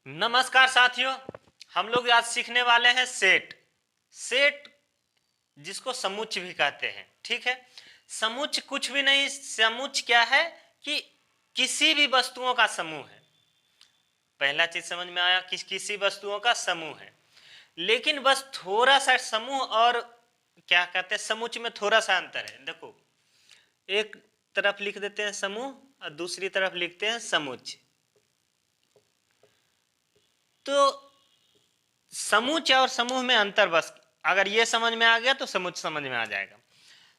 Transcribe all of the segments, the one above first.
नमस्कार साथियों, हम लोग आज सीखने वाले हैं सेट। सेट जिसको समुच्च भी कहते हैं, ठीक है। समुच्च कुछ भी नहीं, समुच्च क्या है कि किसी भी वस्तुओं का समूह है। पहला चीज समझ में आया कि किसी वस्तुओं का समूह है, लेकिन बस थोड़ा सा समूह और क्या कहते हैं समुच्च में थोड़ा सा अंतर है। देखो, एक तरफ लिख देते हैं समूह और दूसरी तरफ लिखते हैं समुच्च। तो समुच्च और समूह में अंतर, बस अगर ये समझ में आ गया तो समुच्च समझ में आ जाएगा।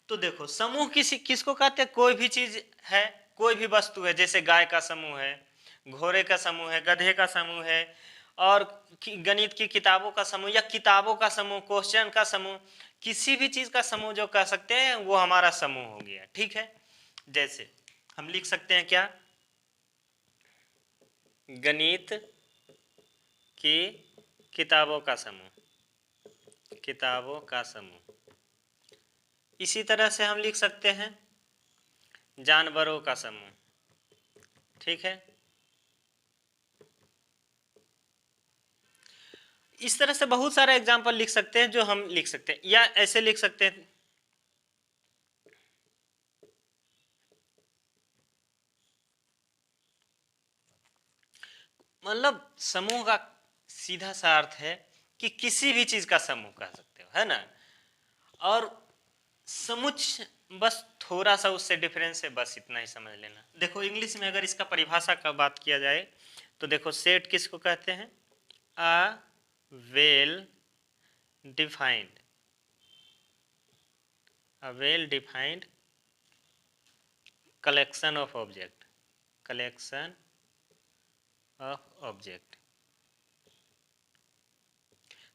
तो देखो, समूह किसको कहते हैं? कोई भी चीज है, कोई भी वस्तु है, जैसे गाय का समूह है, घोड़े का समूह है, गधे का समूह है, और गणित की किताबों का समूह या किताबों का समूह, क्वेश्चन का समूह, किसी भी चीज का समूह जो कह सकते हैं वो हमारा समूह हो गया, ठीक है। जैसे हम लिख सकते हैं क्या, गणित की किताबों का समूह, किताबों का समूह। इसी तरह से हम लिख सकते हैं जानवरों का समूह, ठीक है। इस तरह से बहुत सारे एग्जाम्पल लिख सकते हैं जो हम लिख सकते हैं, या ऐसे लिख सकते हैं, मतलब समूह का सीधा सा अर्थ है कि किसी भी चीज का समूह कह सकते हो, है ना। और समुच्च बस थोड़ा सा उससे डिफरेंस है, बस इतना ही समझ लेना। देखो, इंग्लिश में अगर इसका परिभाषा का बात किया जाए तो देखो, सेट किसको कहते हैं? A well defined, a well defined collection of object, collection of object.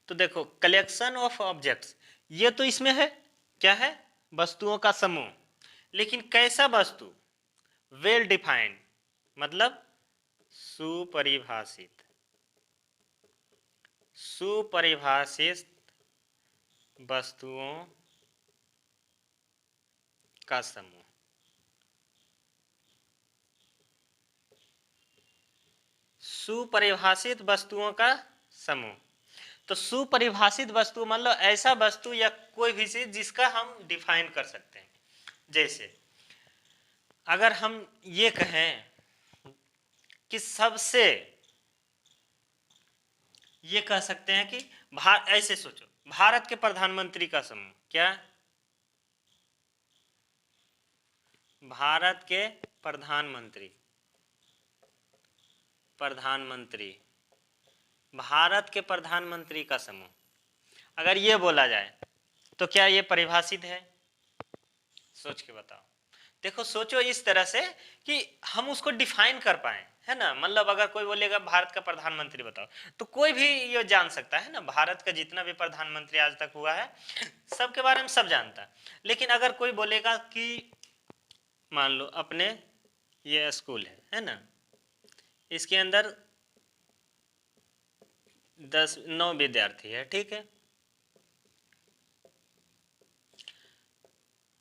तो देखो, कलेक्शन ऑफ ऑब्जेक्ट्स, ये तो इसमें है, क्या है? वस्तुओं का समूह। लेकिन कैसा वस्तु? वेल डिफाइंड, मतलब सुपरिभाषित, सुपरिभाषित वस्तुओं का समूह। सुपरिभाषित वस्तुओं का समूह। तो सुपरिभाषित वस्तु मतलब ऐसा वस्तु या कोई भी चीज जिसका हम डिफाइन कर सकते हैं। जैसे अगर हम ये कहें कि सबसे, ये कह सकते हैं कि ऐसे सोचो, भारत के प्रधानमंत्री का समूह क्या? भारत के प्रधानमंत्री, प्रधानमंत्री, भारत के प्रधानमंत्री का समूह अगर ये बोला जाए तो क्या ये परिभाषित है? सोच के बताओ। देखो, सोचो इस तरह से कि हम उसको डिफाइन कर पाए, है ना। मतलब अगर कोई बोलेगा भारत का प्रधानमंत्री बताओ, तो कोई भी ये जान सकता है ना, भारत का जितना भी प्रधानमंत्री आज तक हुआ है सबके बारे में सब जानता है। लेकिन अगर कोई बोलेगा कि मान लो अपने ये स्कूल है ना, इसके अंदर 9 विद्यार्थी है, ठीक है।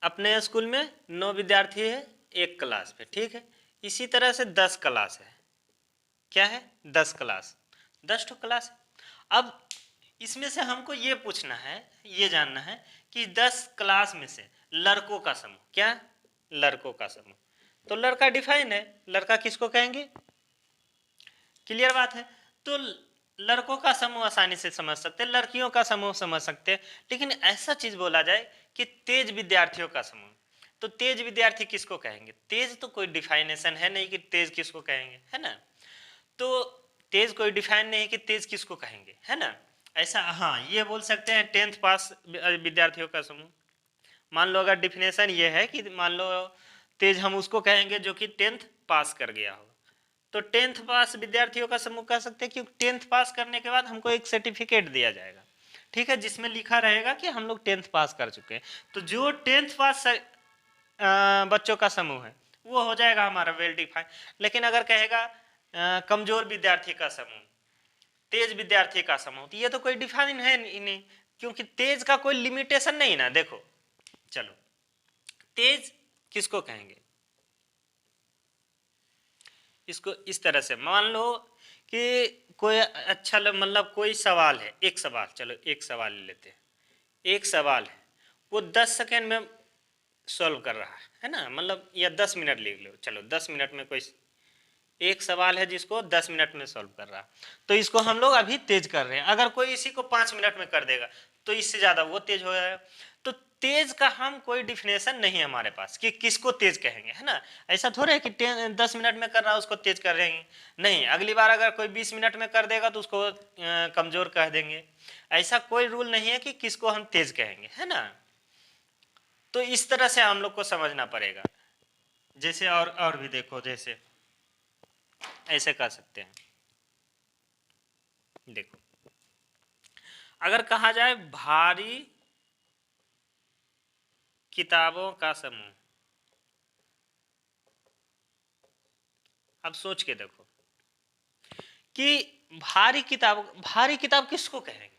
अपने स्कूल में 9 विद्यार्थी है एक क्लास पे, ठीक है। इसी तरह से 10 क्लास है, क्या है? 10 क्लास, 10 ठो क्लास है। अब इसमें से हमको ये पूछना है, ये जानना है कि 10 क्लास में से लड़कों का समूह क्या? लड़कों का समूह। तो लड़का डिफाइन है, लड़का किसको कहेंगे? क्लियर बात है। तो लड़कों का समूह आसानी से समझ सकते हैं, लड़कियों का समूह समझ सकते हैं। लेकिन ऐसा चीज बोला जाए कि तेज विद्यार्थियों का समूह, तो तेज विद्यार्थी किसको कहेंगे? तेज तो कोई डिफाइनेशन है नहीं कि तेज किसको कहेंगे, है ना। तो तेज कोई डिफाइन नहीं कि तेज किसको कहेंगे, है ना। ऐसा, हाँ, ये बोल सकते हैं 10th पास विद्यार्थियों का समूह। मान लो अगर डिफिनेशन ये है कि मान लो तेज हम उसको कहेंगे जो कि 10th पास कर गया हो, तो 10th पास विद्यार्थियों का समूह कह सकते हैं, क्योंकि 10th पास करने के बाद हमको एक सर्टिफिकेट दिया जाएगा, ठीक है, जिसमें लिखा रहेगा कि हम लोग 10th पास कर चुके हैं। तो जो 10th पास बच्चों का समूह है वो हो जाएगा हमारा वेल डिफाइन। लेकिन अगर कहेगा कमजोर विद्यार्थी का समूह, तेज विद्यार्थी का समूह, तो ये तो कोई डिफाइन है नहीं, क्योंकि तेज का कोई लिमिटेशन नहीं ना। देखो, चलो, तेज किसको कहेंगे? इसको इस तरह से मान लो कि कोई अच्छा मतलब कोई सवाल है, एक सवाल, चलो एक सवाल ले लेते हैं, एक सवाल है वो 10 सेकेंड में सॉल्व कर रहा है ना, मतलब या 10 मिनट ले लो, चलो 10 मिनट में कोई एक सवाल है जिसको 10 मिनट में सॉल्व कर रहा है, तो इसको हम लोग अभी तेज कर रहे हैं। अगर कोई इसी को 5 मिनट में कर देगा तो इससे ज़्यादा वो तेज हो जाएगा। तो तेज का हम कोई डिफिनेशन नहीं है हमारे पास कि किसको तेज कहेंगे, है ना। ऐसा थोड़ा है कि 10 मिनट में कर रहा है उसको तेज कर देंगे, नहीं। अगली बार अगर कोई 20 मिनट में कर देगा तो उसको कमज़ोर कह देंगे। ऐसा कोई रूल नहीं है कि किसको हम तेज कहेंगे, है ना। तो इस तरह से हम लोग को समझना पड़ेगा। जैसे और भी देखो, जैसे ऐसे कर सकते हैं। देखो अगर कहा जाए भारी किताबों का समूह, अब सोच के देखो कि भारी किताब किसको कहेंगे।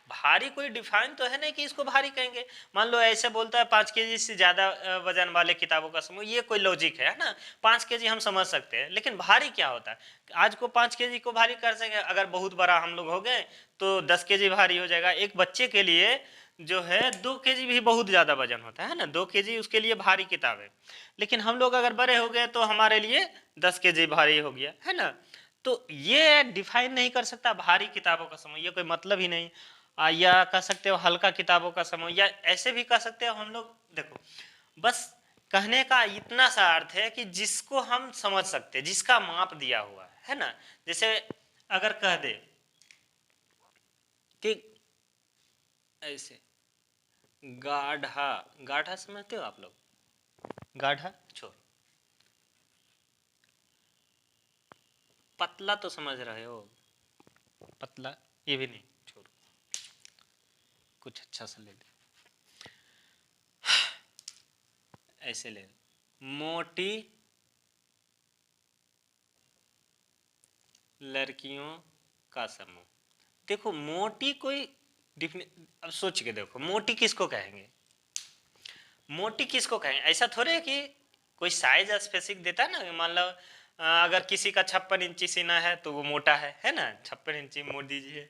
भारी कोई डिफाइन तो है नहीं कि इसको भारी कहेंगे। मान लो ऐसे बोलता है 5 kg से ज़्यादा वजन वाले किताबों का समूह, ये कोई लॉजिक है ना। 5 kg हम समझ सकते हैं, लेकिन भारी क्या होता है। आज को 5 kg को भारी कर सकेंगे, अगर बहुत बड़ा हम लोग हो गए तो 10 kg भारी हो जाएगा। एक बच्चे के लिए जो है 2 kg भी बहुत ज़्यादा वजन होता है ना, 2 kg उसके लिए भारी किताब है। लेकिन हम लोग अगर बड़े हो गए तो हमारे लिए 10 kg भारी हो गया, है ना। तो ये डिफाइन नहीं कर सकता भारी किताबों का समूह, ये कोई मतलब ही नहीं। या कह सकते हो हल्का किताबों का समूह, या ऐसे भी कह सकते हो हम लोग। देखो बस कहने का इतना सा अर्थ है कि जिसको हम समझ सकते हैं, जिसका माप दिया हुआ है ना। जैसे अगर कह दे कि ऐसे गाढ़ा, गाढ़ा समझते हो आप लोग, गाढ़ा छोड़, पतला तो समझ रहे हो, पतला ये भी नहीं, छोड़, कुछ अच्छा सा ले ले, ऐसे ले, मोटी लड़कियों का समूह। देखो मोटी कोई अब सोच के देखो मोटी किसको कहेंगे, मोटी किसको कहेंगे। ऐसा थोड़े है कि कोई साइज स्पेसिफिक देता है ना। मान लो अगर किसी का 56 इंची सीना है तो वो मोटा है ना, 56 इंची मोड़ दीजिए।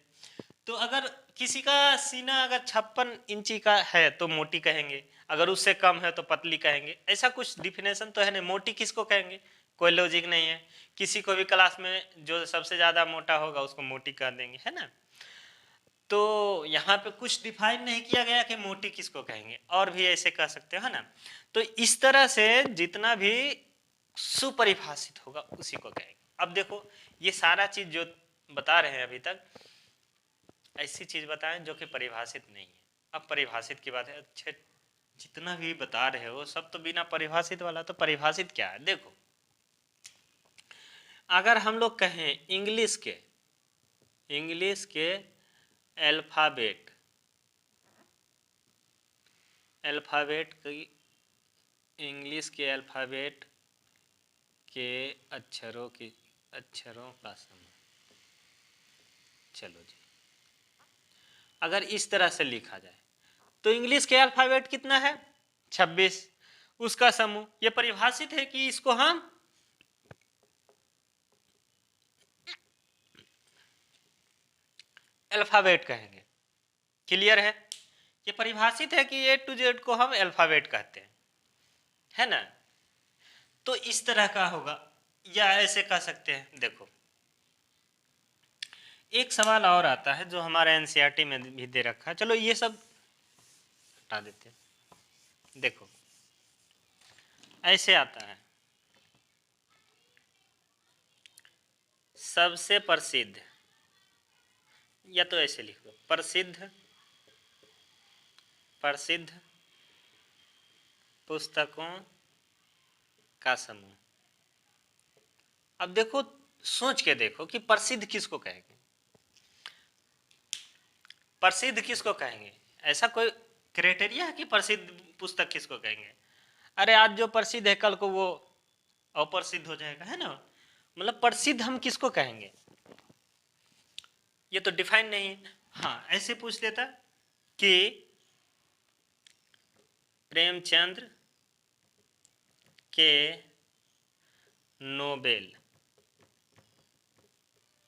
तो अगर किसी का सीना अगर 56 इंची का है तो मोटी कहेंगे, अगर उससे कम है तो पतली कहेंगे। ऐसा कुछ डिफिनेशन तो है नहीं। मोटी किसको कहेंगे, कोई लॉजिक नहीं है। किसी को भी क्लास में जो सबसे ज़्यादा मोटा होगा उसको मोटी कह देंगे, है ना। तो यहाँ पे कुछ डिफाइन नहीं किया गया कि मोटी किसको कहेंगे, और भी ऐसे कह सकते हो, है ना। तो इस तरह से जितना भी सुपरिभाषित होगा उसी को कहेंगे। अब देखो ये सारा चीज जो बता रहे हैं अभी तक, ऐसी चीज बताएं जो कि परिभाषित नहीं है। अब परिभाषित की बात है। अच्छे जितना भी बता रहे हो सब तो बिना परिभाषित वाला। तो परिभाषित क्या है, देखो अगर हम लोग कहें इंग्लिश के अल्फाबेट की, इंग्लिश के अल्फाबेट के अक्षरों का समूह। चलो जी, अगर इस तरह से लिखा जाए तो इंग्लिश के अल्फाबेट कितना है, 26, उसका समूह। ये परिभाषित है कि इसको हम अल्फाबेट कहेंगे। क्लियर है, ये परिभाषित है कि A to Z को हम अल्फाबेट कहते हैं, है ना। तो इस तरह का होगा, या ऐसे कह सकते हैं। देखो एक सवाल और आता है जो हमारे एनसीईआरटी में भी दे रखा है, चलो ये सब हटा देते हैं। देखो ऐसे आता है, सबसे प्रसिद्ध, या तो ऐसे लिख दो प्रसिद्ध पुस्तकों का समूह। अब देखो सोच के देखो कि प्रसिद्ध किसको कहेंगे, प्रसिद्ध किसको कहेंगे। ऐसा कोई क्राइटेरिया है कि प्रसिद्ध पुस्तक किसको कहेंगे। अरे आज जो प्रसिद्ध है कल को वो अप्रसिद्ध हो जाएगा, है ना। मतलब प्रसिद्ध हम किसको कहेंगे, ये तो डिफाइन नहीं है। हाँ ऐसे पूछ लेता कि प्रेमचंद्र के नोबेल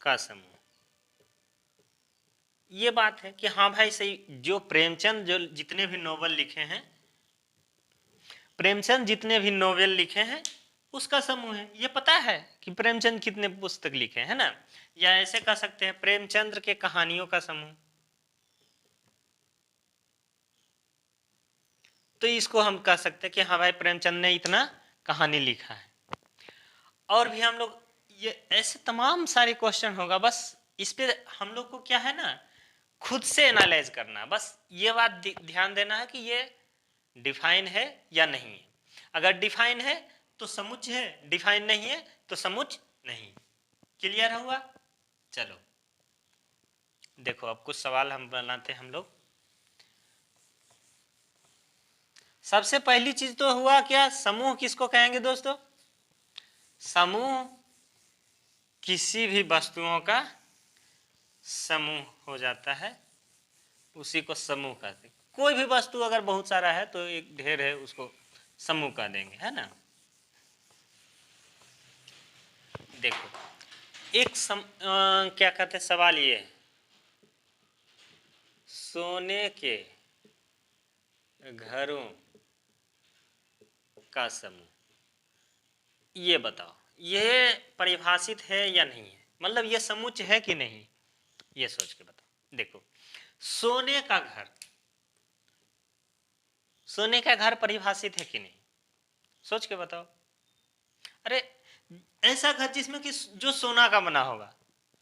का समूह। ये बात है कि हाँ भाई सही, जो प्रेमचंद जो जितने भी नोवेल लिखे हैं, प्रेमचंद जितने भी नोवेल लिखे हैं उसका समूह है। ये पता है कि प्रेमचंद कितने पुस्तक लिखे हैं ना, या ऐसे कह सकते हैं प्रेमचंद्र के कहानियों का समूह। तो इसको हम कह सकते हैं कि हाँ भाई प्रेमचंद ने इतना कहानी लिखा है। और भी हम लोग ये ऐसे तमाम सारे क्वेश्चन होगा, बस इस पे हम लोग को क्या है ना, खुद से एनालाइज करना। बस ये बात ध्यान देना है कि ये डिफाइन है या नहीं है। अगर डिफाइन है तो समुच्चय है, डिफाइन नहीं है तो समुच्चय नहीं। क्लियर हुआ? चलो देखो अब कुछ सवाल हम बनाते हैं हम लोग। सबसे पहली चीज तो हुआ क्या, समूह किसको कहेंगे दोस्तों? समूह किसी भी वस्तुओं का समूह हो जाता है, उसी को समूह कहते हैं। कोई भी वस्तु अगर बहुत सारा है तो एक ढेर है, उसको समूह कह देंगे, है ना। देखो एक क्या कहते हैं, सवाल ये है, सोने के घरों का समूह, ये बताओ ये परिभाषित है या नहीं है, मतलब ये समुच्चय है कि नहीं, ये सोच के बताओ। देखो सोने का घर, सोने का घर परिभाषित है कि नहीं, सोच के बताओ। अरे ऐसा घर जिसमें कि जो सोना का बना होगा,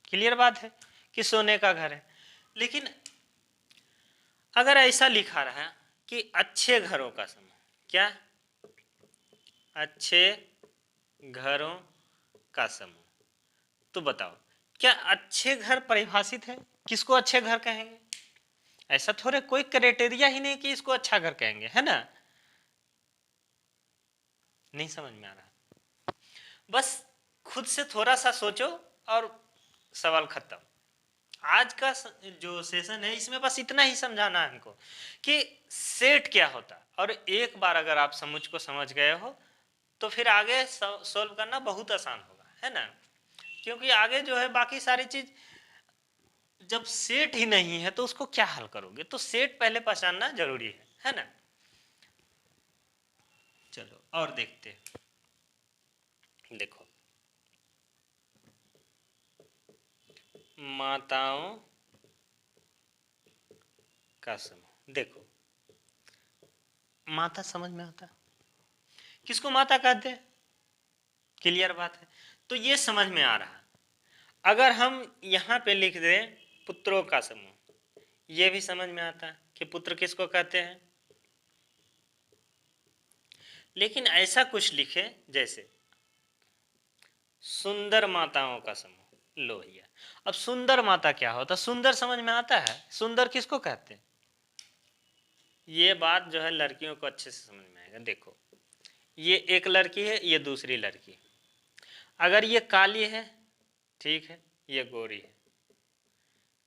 क्लियर बात है कि सोने का घर है। लेकिन अगर ऐसा लिखा रहा कि अच्छे घरों का समूह, क्या अच्छे घरों का समूह, तो बताओ क्या अच्छे घर परिभाषित है? किसको अच्छे घर कहेंगे? ऐसा थोड़े कोई क्राइटेरिया ही नहीं कि इसको अच्छा घर कहेंगे, है ना। नहीं समझ में आ रहा? बस खुद से थोड़ा सा सोचो और सवाल खत्म। आज का जो सेशन है इसमें बस इतना ही समझाना है हमको कि सेट क्या होता है, और एक बार अगर आप समुच्चय को समझ गए हो तो फिर आगे सॉल्व करना बहुत आसान होगा, है ना। क्योंकि आगे जो है बाकी सारी चीज जब सेट ही नहीं है तो उसको क्या हल करोगे, तो सेट पहले पहचानना जरूरी है ना। चलो और देखते हैं। देखो माताओं का समूह, देखो माता समझ में आता, किसको माता कहते हैं, क्लियर बात है। तो ये समझ में आ रहा। अगर हम यहाँ पे लिख दें पुत्रों का समूह, ये भी समझ में आता कि पुत्र किसको कहते हैं। लेकिन ऐसा कुछ लिखे जैसे सुंदर माताओं का समूह, लोहिया। अब सुंदर माता क्या होता, सुंदर समझ में आता है, सुंदर किसको कहते हैं। ये बात जो है लड़कियों को अच्छे से समझ में आएगा। देखो ये एक लड़की है, ये दूसरी लड़की, अगर ये काली है, ठीक है, ये गोरी है,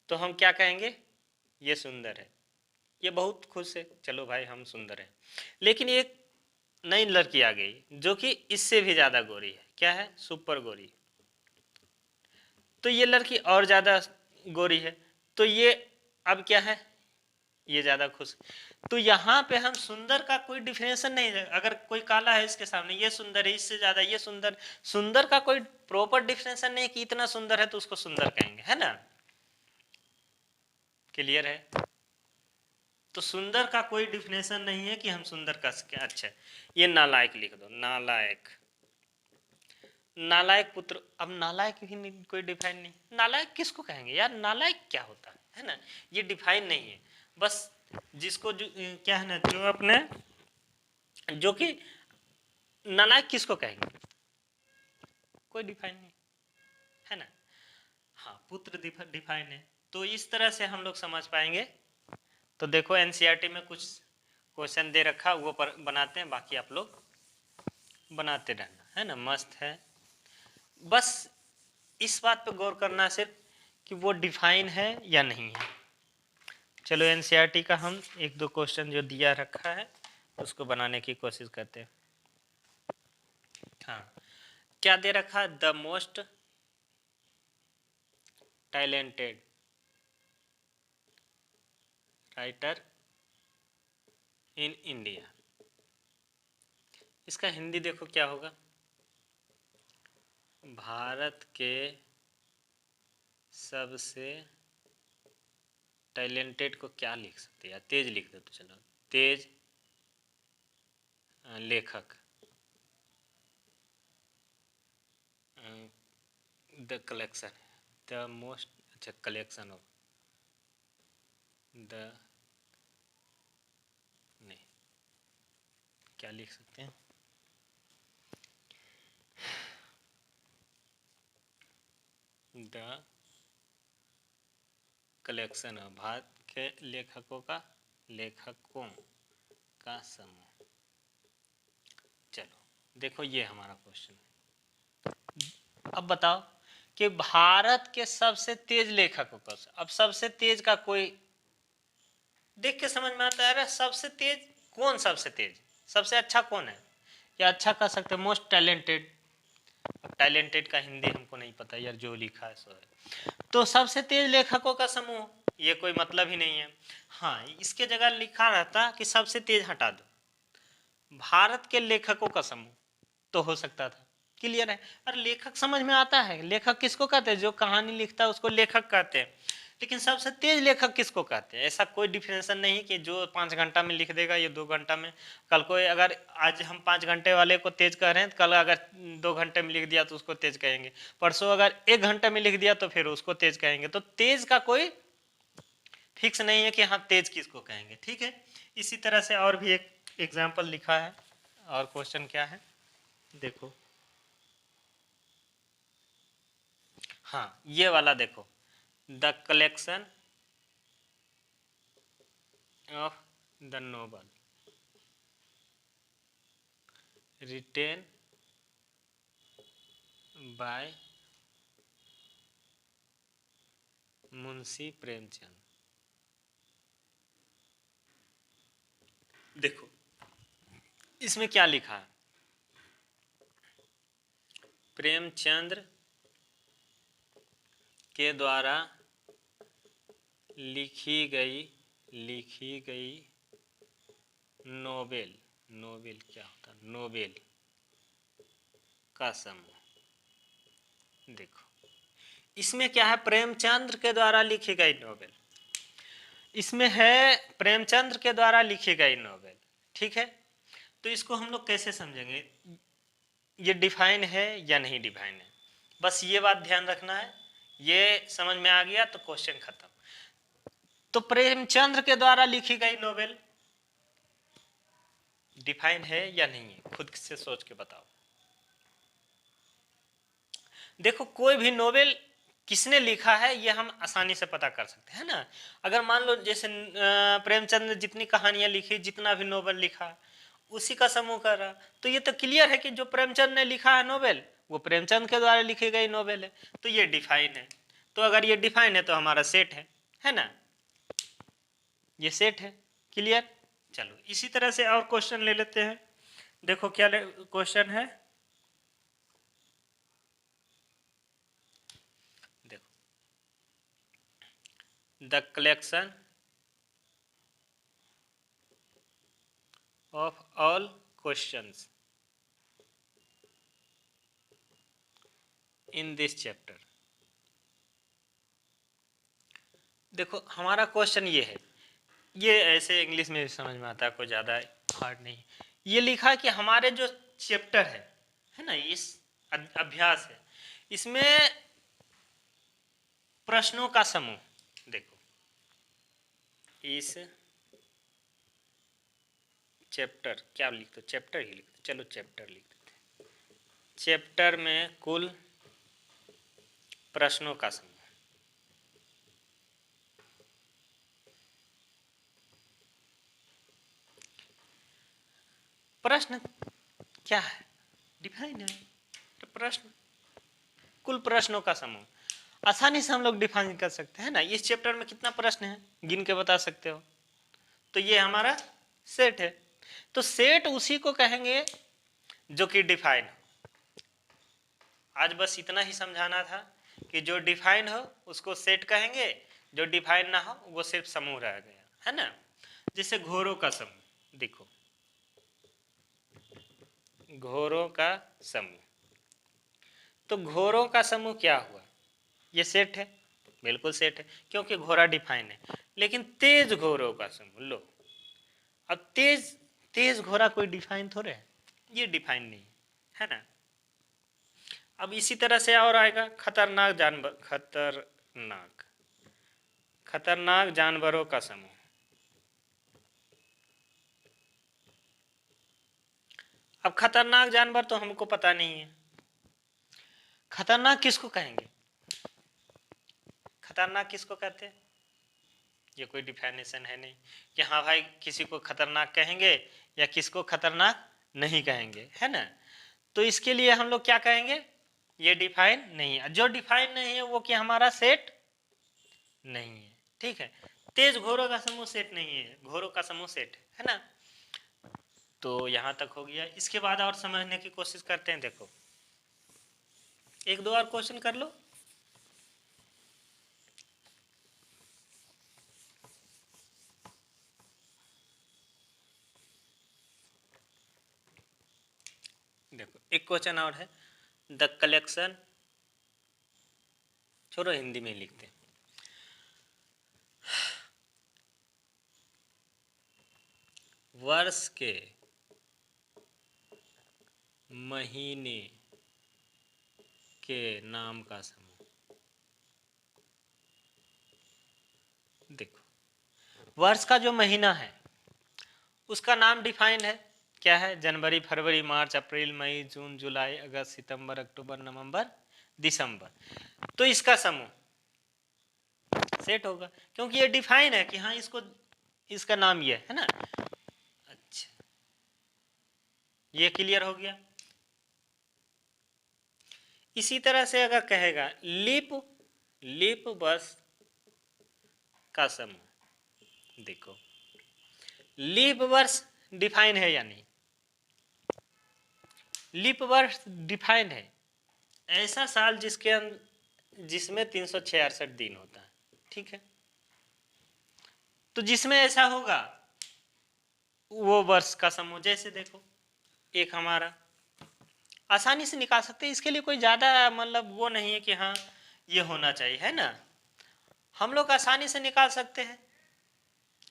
तो हम क्या कहेंगे, ये सुंदर है, ये बहुत खुश है, चलो भाई हम सुंदर है। लेकिन एक नई लड़की आ गई जो कि इससे भी ज्यादा गोरी है, क्या है, सुपर गोरी, तो ये लड़की और ज्यादा गोरी है, तो ये अब क्या है, ये ज्यादा खुश। तो यहाँ पे हम सुंदर का कोई डिफिनेशन नहीं है, अगर कोई काला है इसके सामने, ये सुंदर है, इससे ज्यादा ये सुंदर, सुंदर का कोई प्रॉपर डिफिनेशन नहीं कि इतना सुंदर है तो उसको सुंदर कहेंगे, है ना। क्लियर है? तो सुंदर का कोई डिफिनेशन नहीं है कि हम सुंदर का सके। अच्छा ये नालायक लिख दो, नालायक, नालायक पुत्र। अब नालायक भी नहीं, कोई डिफाइन नहीं, नालायक किसको कहेंगे यार, नालायक क्या होता है ना, ये डिफाइन नहीं है। बस जिसको क्या है ना, जो अपने जो कि नालायक किसको कहेंगे, कोई डिफाइन नहीं, है ना। हाँ पुत्र डिफाइन है, तो इस तरह से हम लोग समझ पाएंगे। तो देखो एनसीईआरटी में कुछ क्वेश्चन दे रखा, वो पर बनाते हैं, बाकी आप लोग बनाते रहना, है ना, मस्त है। बस इस बात पे गौर करना सिर्फ कि वो डिफाइन है या नहीं है। चलो एनसीईआरटी का हम एक दो क्वेश्चन जो दिया रखा है उसको बनाने की कोशिश करते हैं। हाँ क्या दे रखा, the most talented writer in India. इसका हिंदी देखो क्या होगा, भारत के सबसे टैलेंटेड को क्या लिख सकते हैं, तेज लिख दो तो चलो, तेज लेखक, द कलेक्शन, द मोस्ट, अच्छा कलेक्शन ऑफ द, नहीं क्या लिख सकते हैं, द कलेक्शन ऑफ, भारत के लेखकों का समूह। चलो देखो ये हमारा क्वेश्चन, अब बताओ कि भारत के सबसे तेज लेखकों का, अब सबसे तेज का कोई देख के समझ में आता है, सबसे तेज कौन, सबसे तेज सबसे अच्छा कौन है, या अच्छा कह सकते हैं मोस्ट टैलेंटेड। टैलेंटेड का हिंदी हमको नहीं पता यार, जो लिखा है सो है। तो सबसे तेज लेखकों का समूह, ये कोई मतलब ही नहीं है। हाँ, इसके जगह लिखा रहता कि सबसे तेज हटा दो, भारत के लेखकों का समूह, तो हो सकता था। क्लियर है। और लेखक समझ में आता है, लेखक किसको कहते हैं, जो कहानी लिखता है उसको लेखक कहते हैं। लेकिन सबसे तेज लेखक किसको कहते हैं, ऐसा कोई डिफिनेशन नहीं कि जो 5 घंटा में लिख देगा ये 2 घंटा में। कल को अगर आज हम 5 घंटे वाले को तेज कह रहे हैं, कल अगर 2 घंटे में लिख दिया तो उसको तेज कहेंगे, परसों अगर 1 घंटे में लिख दिया तो फिर उसको तेज कहेंगे। तो तेज का कोई फिक्स नहीं है कि हाँ तेज किसको कहेंगे। ठीक है, इसी तरह से और भी एक एग्जाम्पल लिखा है, और क्वेश्चन क्या है देखो, हाँ ये वाला देखो, the collection of the novel written by Munshi Premchand. देखो इसमें क्या लिखा है, प्रेमचंद्र के द्वारा लिखी गई नोबेल, नोबेल क्या होता है, नोबेल का समूह। देखो इसमें क्या है, प्रेमचंद्र के द्वारा लिखी गई नोबेल, इसमें है प्रेमचंद्र के द्वारा लिखी गई नोबेल। ठीक है, तो इसको हम लोग कैसे समझेंगे, ये डिफाइन है या नहीं डिफाइन है, बस ये बात ध्यान रखना है। ये समझ में आ गया तो क्वेश्चन खत्म। तो प्रेमचंद्र के द्वारा लिखी गई नोबेल डिफाइन है या नहीं है, खुद से सोच के बताओ। देखो कोई भी नोवेल किसने लिखा है ये हम आसानी से पता कर सकते हैं ना। अगर मान लो जैसे प्रेमचंद ने जितनी कहानियां लिखी, जितना भी नोवेल लिखा, उसी का समूह कर रहा, तो ये तो क्लियर है कि जो प्रेमचंद ने लिखा है नोवेल वो प्रेमचंद के द्वारा लिखी गई नोवेल है, तो ये डिफाइन है। तो अगर ये डिफाइन है तो हमारा सेट है ना, ये सेट है। क्लियर। चलो इसी तरह से और क्वेश्चन ले लेते हैं। देखो क्या क्वेश्चन है, the collection of all questions in this chapter। देखो हमारा क्वेश्चन ये है, ये ऐसे इंग्लिश में भी समझ में आता है, कोई ज़्यादा हार्ड नहीं। ये लिखा है कि हमारे जो चैप्टर है ना, इस अभ्यास है, इसमें प्रश्नों का समूह, देखो इस चैप्टर, क्या लिख दो, चैप्टर ही लिख दो, चलो चैप्टर लिख देते, चैप्टर में कुल प्रश्नों का समूह। प्रश्न क्या है, डिफाइन है, तो प्रश्न कुल प्रश्नों का समूह, आसानी से हम लोग डिफाइन कर सकते हैं ना। इस चैप्टर में कितना प्रश्न है गिन के बता सकते हो, तो ये हमारा सेट है। तो सेट उसी को कहेंगे जो कि डिफाइन हो। आज बस इतना ही समझाना था कि जो डिफाइन हो उसको सेट कहेंगे, जो डिफाइन ना हो वो सिर्फ समूह रह गया, है ना। जैसे घोरों का समूह, देखो घोरों का समूह, तो घोरों का समूह क्या हुआ, ये सेट है, बिल्कुल सेट है क्योंकि घोड़ा डिफाइन है। लेकिन तेज घोरों का समूह लो, अब तेज तेज घोड़ा कोई डिफाइन थोड़े है, ये डिफाइन नहीं है ना। अब इसी तरह से और आएगा खतरनाक जानवर, खतरनाक जानवरों का समूह। अब खतरनाक जानवर तो हमको पता नहीं है, खतरनाक किसको कहेंगे, खतरनाक किसको कहते हैं, ये कोई डिफाइनेशन है नहीं कि हाँ भाई किसी को खतरनाक कहेंगे या किसको खतरनाक नहीं कहेंगे, है ना। तो इसके लिए हम लोग क्या कहेंगे, ये डिफाइन नहीं है, जो डिफाइन नहीं है वो क्या हमारा सेट नहीं है, ठीक है। तेज घोड़ों का समूह सेट नहीं है, घोड़ों का समूह सेट है ना। तो यहां तक हो गया, इसके बाद और समझने की कोशिश करते हैं। देखो एक दो और क्वेश्चन कर लो। देखो एक क्वेश्चन और है, द कलेक्शन, छोड़ो हिंदी में लिखते हैं, वर्ष के महीने के नाम का समूह। देखो वर्ष का जो महीना है उसका नाम डिफाइन है, क्या है, जनवरी फरवरी मार्च अप्रैल मई जून जुलाई अगस्त सितंबर अक्टूबर नवंबर दिसंबर। तो इसका समूह सेट होगा क्योंकि ये डिफाइन है कि हाँ इसको, इसका नाम ये है ना। अच्छा ये क्लियर हो गया। इसी तरह से अगर कहेगा लीप वर्ष का समूह, देखो लीप वर्ष डिफाइन है या नहीं, लीप वर्ष डिफाइन है, ऐसा साल जिसमें 366 दिन होता है, ठीक है। तो जिसमें ऐसा होगा वो वर्ष का समूह। जैसे देखो एक हमारा आसानी से निकाल सकते हैं, इसके लिए कोई ज्यादा मतलब वो नहीं है कि हाँ ये होना चाहिए, है ना, हम लोग आसानी से निकाल सकते हैं।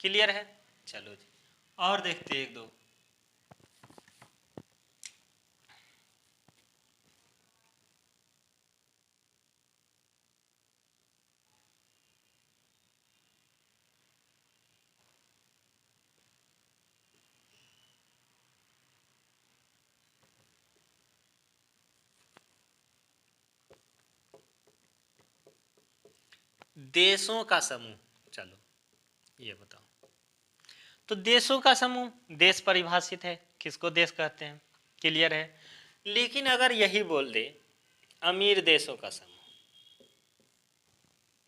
क्लियर है, चलो जी और देखते हैं एक दो। देशों का समूह, चलो ये बताओ। तो देशों का समूह, देश परिभाषित है, किसको देश कहते हैं, क्लियर है। लेकिन अगर यही बोल दे अमीर देशों का समूह,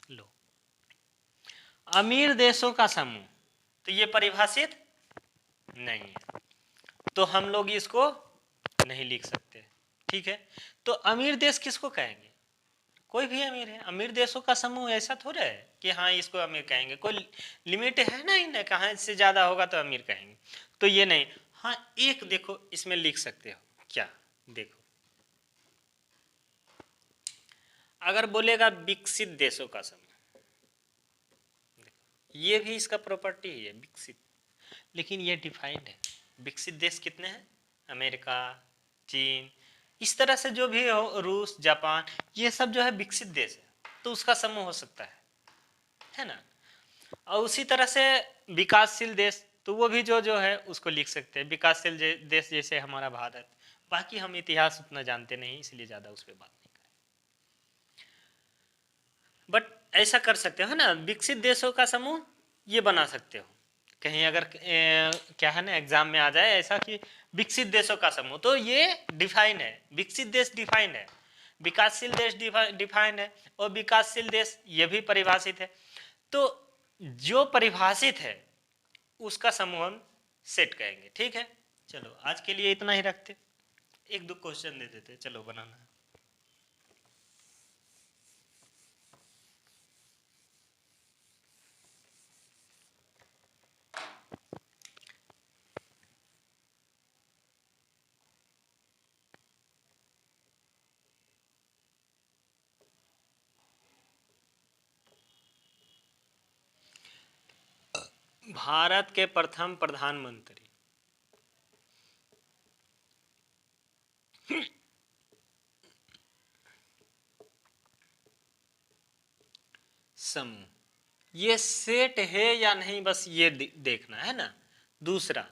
लो अमीर देशों का समूह, तो ये परिभाषित नहीं है, तो हम लोग इसको नहीं लिख सकते, ठीक है। तो अमीर देश किसको कहेंगे, कोई भी अमीर है, अमीर देशों का समूह ऐसा थोड़ा है कि हाँ इसको अमीर कहेंगे, कोई लिमिट है ना, ही ना कहाँ इससे ज्यादा होगा तो अमीर कहेंगे, तो ये नहीं। हाँ एक देखो इसमें लिख सकते हो क्या, देखो अगर बोलेगा विकसित देशों का समूह, ये भी इसका प्रॉपर्टी है विकसित, लेकिन ये डिफाइंड है। विकसित देश कितने हैं, अमेरिका, चीन, इस तरह से जो भी हो, रूस, जापान, ये सब जो है विकसित देश है, तो उसका समूह हो सकता है ना। और उसी तरह से विकासशील देश, तो वो भी जो है उसको लिख सकते हैं, विकासशील देश जैसे हमारा भारत। बाकी हम इतिहास उतना जानते नहीं इसलिए ज्यादा उस पर बात नहीं करें, बट ऐसा कर सकते हो ना, विकसित देशों का समूह ये बना सकते हो। कहीं अगर क्या है ना एग्जाम में आ जाए ऐसा कि विकसित देशों का समूह, तो ये डिफाइन है, विकसित देश डिफाइन है, विकासशील देश डिफाइन है, और विकासशील देश ये भी परिभाषित है। तो जो परिभाषित है उसका समूह हम सेट कहेंगे, ठीक है। चलो आज के लिए इतना ही रखते, एक दो क्वेश्चन दे देते, चलो बनाना है। भारत के प्रथम प्रधानमंत्री। समूह, ये सेट है या नहीं, बस ये देखना है ना। दूसरा,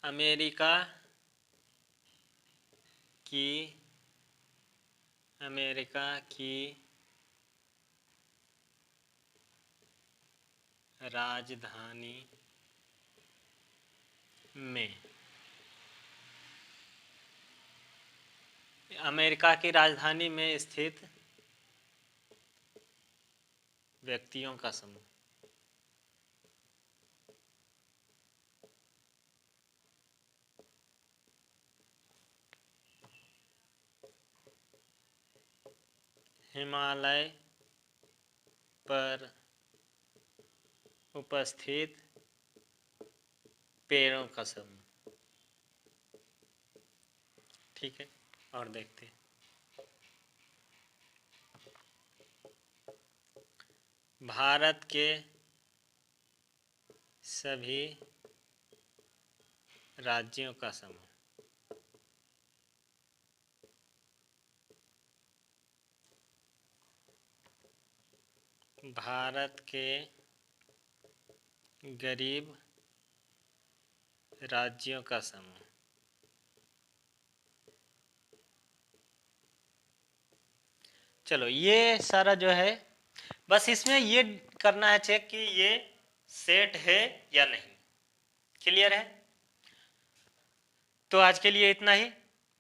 अमेरिका की राजधानी में, अमेरिका की राजधानी में स्थित व्यक्तियों का समूह। हिमालय पर उपस्थित पेड़ों का समूह। ठीक है, और देखते हैं। भारत के सभी राज्यों का समूह। भारत के गरीब राज्यों का समूह। चलो, ये सारा जो है, बस इसमें ये करना है चेक कि ये सेट है या नहीं। क्लियर है? तो आज के लिए इतना ही,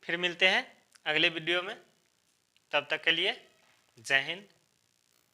फिर मिलते हैं अगले वीडियो में। तब तक के लिए जय हिंद,